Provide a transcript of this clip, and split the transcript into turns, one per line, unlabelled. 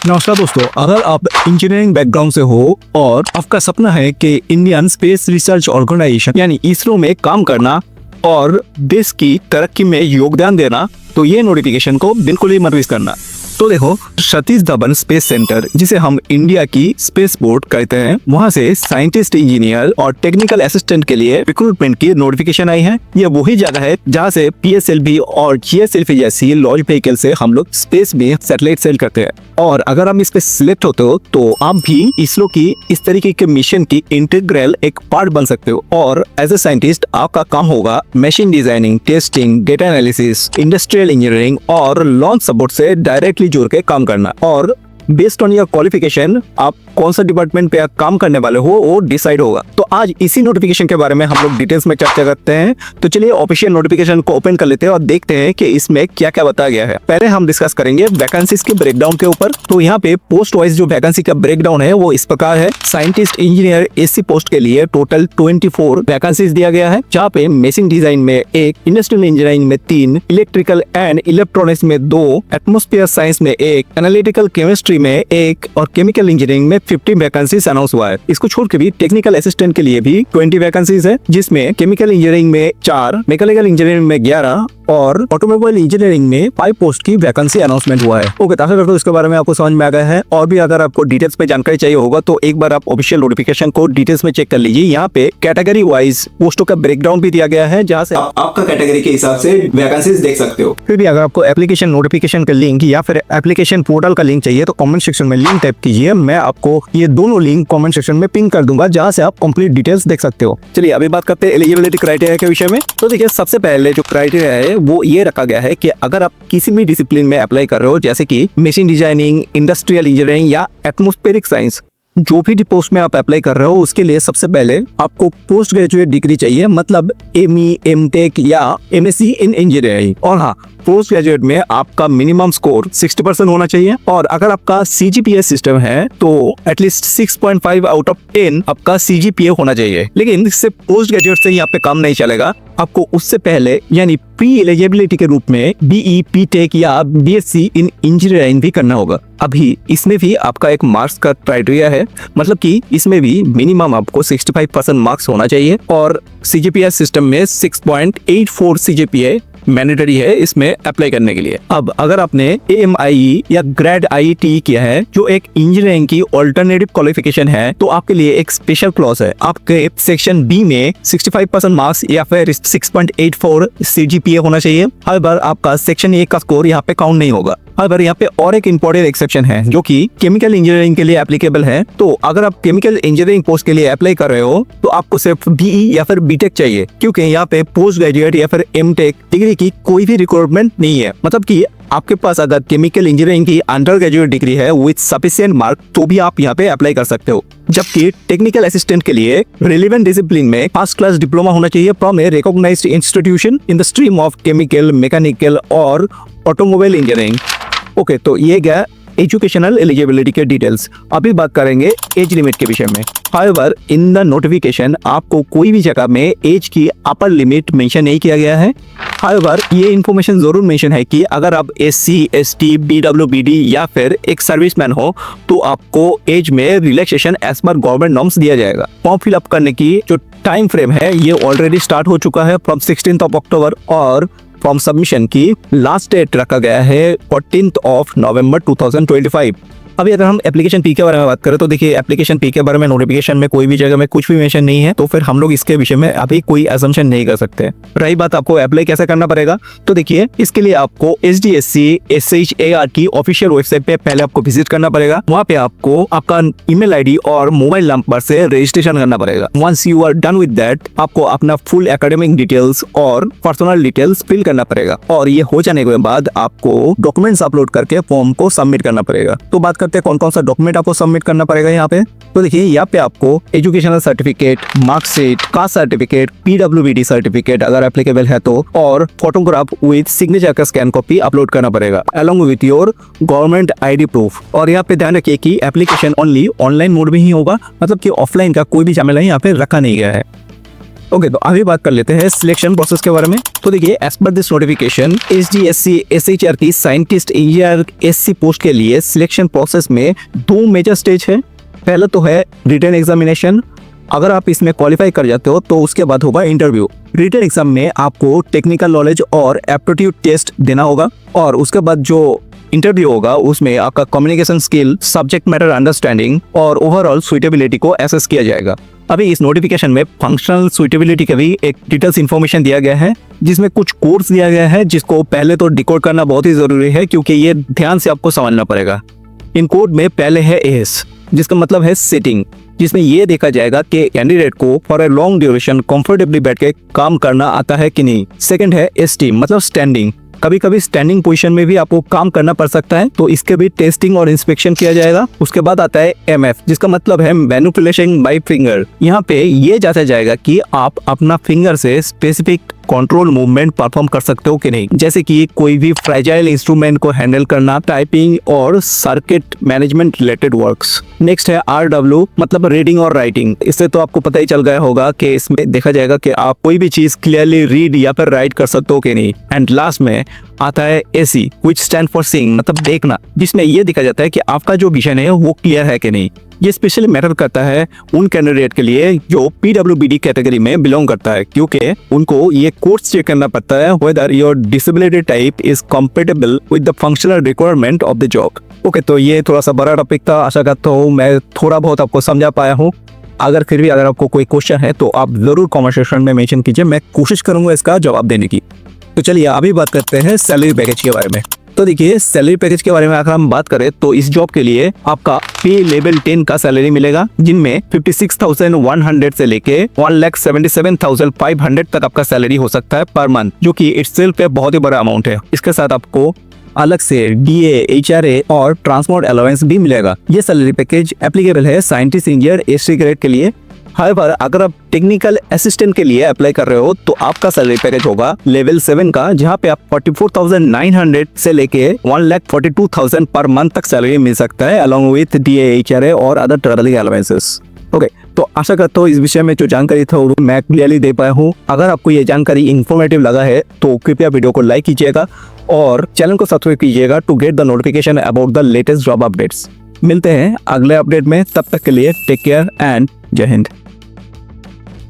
नमस्कार दोस्तों, अगर आप इंजीनियरिंग बैकग्राउंड से हो और आपका सपना है कि इंडियन स्पेस रिसर्च ऑर्गेनाइजेशन यानी इसरो में काम करना और देश की तरक्की में योगदान देना, तो ये नोटिफिकेशन को बिल्कुल ही मत मिस करना। तो देखो, सतीश धवन स्पेस सेंटर, जिसे हम इंडिया की स्पेस बोर्ड कहते हैं, वहां से साइंटिस्ट, इंजीनियर और टेक्निकल असिस्टेंट के लिए रिक्रूटमेंट की नोटिफिकेशन आई है। यह वही जगह है जहां से PSLV और GSLV जैसी लॉन्च व्हीकल से हम लोग स्पेस में सैटेलाइट सेल करते हैं। और अगर हम इस पे सिलेक्ट होते हो तो आप भी इसरो की इस तरीके के मिशन की इंटीग्रल एक पार्ट बन सकते हो। और एज ए साइंटिस्ट आपका काम होगा machine designing, testing, data analysis, industrial engineering और लॉन्च सपोर्ट से डायरेक्टली जुड़ के काम करना। और बेस्ड ऑन योर क्वालिफिकेशन आप कौन सा डिपार्टमेंट पे काम करने वाले हो वो डिसाइड होगा। तो आज इसी नोटिफिकेशन के बारे में हम लोग डिटेल्स में चर्चा करते हैं। तो चलिए ऑफिशियल नोटिफिकेशन को ओपन कर लेते हैं और देखते हैं कि इसमें क्या क्या बताया गया है। पहले हम डिस्कस करेंगे वैकेंसीज के ब्रेकडाउन के ऊपर। तो यहाँ पे पोस्ट वाइज जो वैकेंसी का ब्रेकडाउन है वो इस प्रकार है। साइंटिस्ट इंजीनियर SC पोस्ट के लिए टोटल 24 वैकेंसीज दिया गया है, जहाँ पे मशीन डिजाइन में 1, इंडस्ट्रियल इंजीनियरिंग में 3, इलेक्ट्रिकल एंड इलेक्ट्रॉनिक्स में 2, एटमॉस्फेयर साइंस में 1, एनालिटिकल केमिस्ट्री में 1 और केमिकल इंजीनियरिंग में 50 वैकेंसीज अनाउंस हुआ है। इसको छोड़ के भी टेक्निकल असिस्टेंट के लिए भी 20 वैकेंसीज है, जिसमें केमिकल इंजीनियरिंग में 4, मैकेनिकल इंजीनियरिंग में 11 और ऑटोमोबाइल इंजीनियरिंग में 5 पोस्ट की वैकेंसी अनाउंसमेंट हुआ है। ओके, आशा करता हूं इसके बारे में आपको समझ में आ गया है। और भी अगर आपको डिटेल्स में जानकारी चाहिए होगा तो एक बार आप ऑफिशियल नोटिफिकेशन को डिटेल्स में चेक कर लीजिए। यहाँ पे कैटेगरी वाइज पोस्टों का ब्रेकडाउन भी दिया गया है, जहाँ से आपका कैटेगरी के हिसाब से वैकेंसीज देख सकते हो। फिर भी अगर आपको एप्लीकेशन नोटिफिकेशन का लिंक या फिर एप्लीकेशन पोर्टल का लिंक चाहिए तो कमेंट सेक्शन में लिंक टाइप कीजिए। मैं आपको ये दोनों लिंक कमेंट सेक्शन में पिन कर दूंगा, जहाँ से आप कंप्लीट डिटेल्स देख सकते हो। चलिए अभी बात करते हैं एलिजिबिलिटी क्राइटेरिया के विषय में। तो देखिए, सबसे पहले जो क्राइटेरिया है वो ये रखा गया है कि अगर आप किसी भी डिसिप्लिन में अप्लाई कर रहे हो, जैसे कि मशीन डिजाइनिंग, इंडस्ट्रियल इंजीनियरिंग या एटमॉस्फेरिक साइंस, जो भी पोस्ट में आप अप्लाई कर रहे हो उसके लिए सबसे पहले आपको पोस्ट ग्रेजुएट डिग्री चाहिए, मतलब ME, MTech या MSc इन इंजीनियरिंग। और हाँ, पोस्ट ग्रेजुएट में आपका मिनिमम स्कोर 60% होना चाहिए। और अगर आपका CGPA सिस्टम है तो एटलीस्ट 6.5 आउट ऑफ 10 आपका CGPA होना चाहिए। लेकिन इससे पोस्ट ग्रेजुएट से यहाँ पे काम नहीं चलेगा, आपको उससे पहले यानी प्री एलिजिबिलिटी के रूप में BE, PTech या BSc इन इंजीनियरिंग भी करना होगा। अभी इसमें भी आपका एक मार्क्स का क्राइटेरिया है, मतलब कि इसमें भी मिनिमम आपको 65% मार्क्स होना चाहिए। और CGPA सिस्टम में 6.84 CGPA मैंडेटरी है इसमें अप्लाई करने के लिए। अब अगर आपने AMIE या ग्रेड IET किया है, जो एक इंजीनियरिंग की ऑल्टरनेटिव क्वालिफिकेशन है, तो आपके लिए एक स्पेशल क्लॉज है। आपके सेक्शन B में 65% मार्क्स या फिर 6.84 CGPA होना चाहिए। हर आपका सेक्शन A का स्कोर यहाँ पे काउंट नहीं होगा। अगर यहाँ पे और एक इम्पोर्टेंट एक्सेप्शन है जो कि केमिकल इंजीनियरिंग के लिए एप्लीकेबल है। तो अगर आप केमिकल इंजीनियरिंग पोस्ट के लिए अप्लाई कर रहे हो तो आपको सिर्फ BE या फिर BTech चाहिए, क्योंकि यहाँ पे पोस्ट ग्रेजुएट या फिर MTech डिग्री की कोई भी रिक्वायरमेंट नहीं है। मतलब कि आपके पास अगर केमिकल इंजीनियरिंग की अंडर ग्रेजुएट डिग्री है विद सफिशिएंट मार्क तो भी आप यहाँ पे अप्लाई कर सकते हो। जबकि टेक्निकल असिस्टेंट के लिए रिलेवेंट डिसिप्लिन में फर्स्ट क्लास डिप्लोमा होना चाहिए from a recognised institution in the stream of chemical, mechanical और ऑटोमोबाइल इंजीनियरिंग। ओके, तो ये गया एजुकेशनल एलिजिबिलिटी के डिटेल्स। अभी बात करेंगे एज लिमिट के विषय में। हाउएवर इन द नोटिफिकेशन आपको कोई भी जगह में एज की अपर लिमिट मेंशन नहीं किया गया है। हाउएवर ये इन्फॉर्मेशन जरूर मेंशन है कि अगर आप SC, ST, BWBD या फिर एक सर्विसमैन हो तो आपको एज में रिलैक्सेशन एज पर गवर्नमेंट नॉर्म्स दिया जाएगा। फॉर्म फिलअप करने की जो टाइम फ्रेम है ये ऑलरेडी स्टार्ट हो चुका है फ्रॉम 16 अक्टूबर और फॉर्म सबमिशन की लास्ट डेट रखा गया है 14 नवंबर 2025। अभी अगर हम एप्लीकेशन फी के बारे में बात करें तो देखिए, एप्लीकेशन फी के बारे में नोटिफिकेशन में कोई भी जगह में कुछ भी मेंशन नहीं है, तो फिर हम लोग इसके विषय में अभी कोई असम्पशन नहीं कर सकते। रही बात आपको अप्लाई कैसे करना पड़ेगा, तो देखिए इसके लिए आपको SDSC SHAR की ऑफिशियल वेबसाइट पे पहले आपको विजिट करना पड़ेगा। वहाँ पे आपको आपका ईमेल ID और मोबाइल नंबर से रजिस्ट्रेशन करना पड़ेगा। Once you are done with that, आपको अपना फुल एकेडमिक डिटेल्स और पर्सनल डिटेल्स फिल करना पड़ेगा। और ये हो जाने के बाद आपको डॉक्यूमेंट्स अपलोड करके फॉर्म को सबमिट करना पड़ेगा। तो बात करते हैं कौन कौन सा डॉक्यूमेंट आपको सबमिट करना पड़ेगा यहाँ पे। तो देखिए, यहाँ पे आपको educational certificate, marksheet, caste certificate, PWBD certificate अगर एप्लीकेबल है तो, और फोटोग्राफ विद सिग्नेचर का स्कैन कॉपी अपलोड करना पड़ेगा along with your government ID proof. और यहाँ पे ध्यान रखिए कि एप्लीकेशन ओनली ऑनलाइन मोड में ही होगा, मतलब कि ऑफलाइन का कोई भी झमेला यहाँ पे रखा नहीं गया है। ओके, तो अभी बात कर लेते हैं सिलेक्शन प्रोसेस के बारे में। तो देखिए, as per this notification HDSC SHR की साइंटिस्ट इंजीनियर SC पोस्ट के लिए सिलेक्शन प्रोसेस में 2 मेजर स्टेज है। पहला तो है रिटन एग्जामिनेशन। अगर आप इसमें क्वालिफाई कर जाते हो तो उसके बाद होगा इंटरव्यू। रिटन एग्जाम में आपको टेक्निकल नॉलेज और एप्टीट्यूड टेस्ट देना होगा, और उसके बाद जो इंटरव्यू होगा उसमें आपका communication skill, subject matter understanding और ओवरऑल सुइटेबिलिटी को एसेस किया जाएगा। अभी इस नोटिफिकेशन में फंक्शनल सुइटेबिलिटी का भी एक डिटेल्स इन्फॉर्मेशन दिया गया है, जिसमें कुछ कोड्स दिया गया है जिसको पहले तो डिकोड करना बहुत ही जरूरी है, क्योंकि ये ध्यान से आपको समझना पड़ेगा। इन कोड में पहले है एस, जिसका मतलब है सिटिंग, जिसमें ये देखा जाएगा कि कैंडिडेट को for a long duration comfortably बैठ के काम करना आता है कि नहीं। सेकंड है एसटी, मतलब स्टैंडिंग। कभी कभी स्टैंडिंग पोजीशन में भी आपको काम करना पड़ सकता है, तो इसके भी टेस्टिंग और इंस्पेक्शन किया जाएगा। उसके बाद आता है एमएफ, जिसका मतलब है मैनिपुलेशन बाय फिंगर। यहाँ पे ये जांचा जाएगा कि आप अपना फिंगर से स्पेसिफिक कंट्रोल मूवमेंट परफॉर्म कर सकते हो कि नहीं, जैसे कि कोई भी फ्रेजाइल इंस्ट्रूमेंट को हैंडल करना, टाइपिंग और circuit management related works. Next है RW, मतलब रीडिंग और राइटिंग। इससे तो आपको पता ही चल गया होगा कि इसमें देखा जाएगा कि आप कोई भी चीज क्लियरली रीड या फिर राइट कर सकते हो कि नहीं। एंड लास्ट में आता है AC, which stand for seeing, मतलब देखना, जिसमें ये देखा जाता है कि आपका जो विजन है वो क्लियर है कि नहीं। ये स्पेशली मैटर करता है उन कैंडिडेट के लिए जो PWBD कैटेगरी में बिलोंग करता है, क्योंकि उनको ये कोर्स चेक करना पड़ता है whether your disability type is compatible with the functional requirement of the job। Okay, तो ये थोड़ा सा बड़ा टॉपिक था। आशा करता हूँ मैं थोड़ा बहुत आपको समझा पाया हूँ। अगर फिर भी अगर आपको कोई क्वेश्चन है तो आप जरूर कमेंट सेक्शन में मेंशन कीजिए, मैं कोशिश करूंगा इसका जवाब देने की। तो चलिए अभी बात करते हैं सैलरी पैकेज के बारे में। तो देखिए, सैलरी पैकेज के बारे में अगर हम बात करें तो इस जॉब के लिए आपका पे लेवल 10 का सैलरी मिलेगा, जिनमें 56,100 से लेके 1,77,500 तक आपका सैलरी हो सकता है पर मंथ, जो कि इटसेल्फ पे बहुत ही बड़ा अमाउंट है। इसके साथ आपको अलग से DA, HRA और ट्रांसपोर्ट अलाउंस भी मिलेगा। ये सैलरी पैकेज एप्लीकेबल है साइंटिस्ट इंजीनियर SC ग्रेड के लिए। हाउएवर, अगर आप टेक्निकल असिस्टेंट के लिए अप्लाई कर रहे हो तो आपका सैलरी पैकेज होगा लेवल 7 का, जहां पे आप 44,900 से लेके 1,42,000 पर मंथ तक सैलरी मिल सकता है, अलॉन्ग विथ DA, HRA और अदर ट्रैवलिंग अलाउंसेस। ओके, तो आशा करता हूँ इस विषय में जो जानकारी था वो मैं क्लियरली दे पाया हूँ। अगर आपको ये जानकारी इंफॉर्मेटिव लगा है तो कृपया वीडियो को लाइक कीजिएगा और चैनल को सब्सक्राइब कीजिएगा to get the notification about the latest job updates. मिलते हैं अगले अपडेट में, तब तक के लिए टेक केयर एंड जय हिंद।